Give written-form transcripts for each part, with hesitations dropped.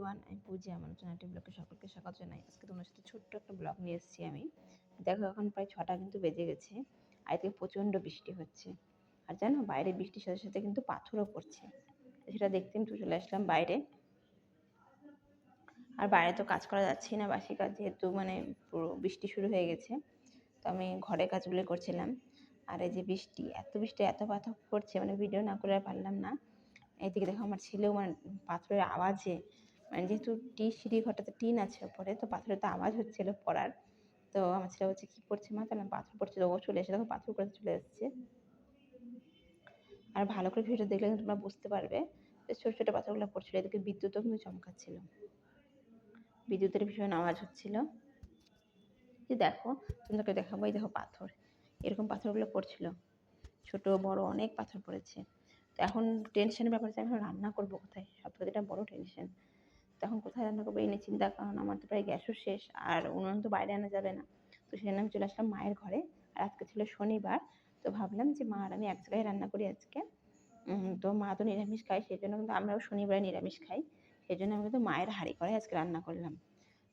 Everyone, আমি পূজা। আমার নতুন একটি ব্লগে সকলকে স্বাগত জানাই। আজকে তোমার সাথে ছোট্ট একটা ব্লগ নিয়ে এসেছি আমি। দেখো এখন প্রায় 6টা কিন্তু বেজে গেছে। আজকে প্রচণ্ড বৃষ্টি হচ্ছে। আর জানো, বাইরে বৃষ্টির সাথে সাথে কিন্তু পাথরও পড়ছে। সেটা দেখতে আমি চলে আসলাম বাইরে। আর বাইরে তো কাজ করা যাচ্ছে না, বাসি কাজ, যেহেতু মানে পুরো বৃষ্টি শুরু হয়ে গেছে। তো আমি ঘরে কাজগুলো করছিলাম। আর এই যে বৃষ্টি, এত পাথর পড়ছে, মানে ভিডিও না করে আর পারলাম না। এইদিকে দেখো আমার ছেলেও মানে পাথরের আওয়াজে, মানে যেহেতু সিঁড়ি ঘরটাতে টিন আছে ওপরে, তো পাথরের তো আওয়াজ হচ্ছিল পড়ার। তো আমার ছেলে বলছে কী পড়ছে মা, তাহলে পাথর পড়ছে। তো ও চলে এসে দেখো পাথর পড়তে চলে এসেছে। আর ভালো করে ভিডিও দেখলে তোমরা বুঝতে পারবে যে ছোটো ছোটো পাথরগুলো পড়ছিল। এদিকে বিদ্যুৎও কিন্তু চমকাচ্ছিল, বিদ্যুতের ভীষণ আওয়াজ হচ্ছিল। যে দেখো, তোমাদেরকে দেখাবো, এই দেখো পাথর, এরকম পাথরগুলো পড়ছিল, ছোট বড় অনেক পাথর পড়েছে। তো এখন টেনশনের ব্যাপার যে আমি রান্না করবো কোথায়, সব থেকে এটা বড় টেনশন। তো এখন কোথায় রান্না করবো এই নিয়ে চিন্তা, কারণ আমার তো প্রায় গ্যাসও শেষ, আর উনুন তো বাইরে আনা যাবে না। তো সেখানে আমি চলে আসলাম মায়ের ঘরে। আর আজকে ছিল শনিবার, তো ভাবলাম যে মা আর আমি এক জায়গায় রান্না করি আজকে। তো মা তো নিরামিষ খায়, সেই জন্য কিন্তু আমরাও শনিবারে নিরামিষ খাই। সেই জন্য আমি কিন্তু মায়ের হাঁড়ি করে আজকে রান্না করলাম।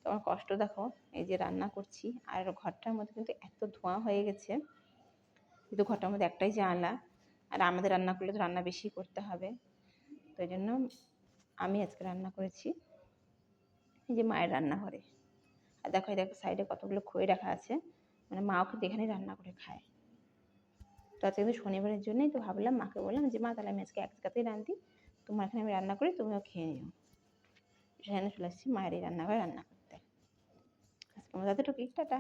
তো আমার কষ্ট দেখো, এই যে রান্না করছি, আর ঘরটার মধ্যে কিন্তু এত ধোঁয়া হয়ে গেছে। কিন্তু ঘরটার মধ্যে একটাই জানলা, আর আমাদের রান্না করলে তো রান্না বেশি করতে হবে। তো এই জন্য আমি আজকে রান্না করেছি এই যে মায়ের রান্নাঘরে। আর দেখো এই দেখো সাইডে কতগুলো খই রাখা আছে, মানে মাও কিন্তু এখানেই রান্না করে খায়। তো আজকে কিন্তু শনিবারের জন্যই তো ভাবলাম, মাকে বললাম যে মা তাহলে আমি আজকে এক জায়গাতেই রাঁধি, তোমার এখানে আমি রান্না করি, তুমিও খেয়ে নিও। সেখানে চলে আসছি মায়ের এই রান্নাঘরে রান্না করতে। আজকে আমার এতটুকুই, টাটা।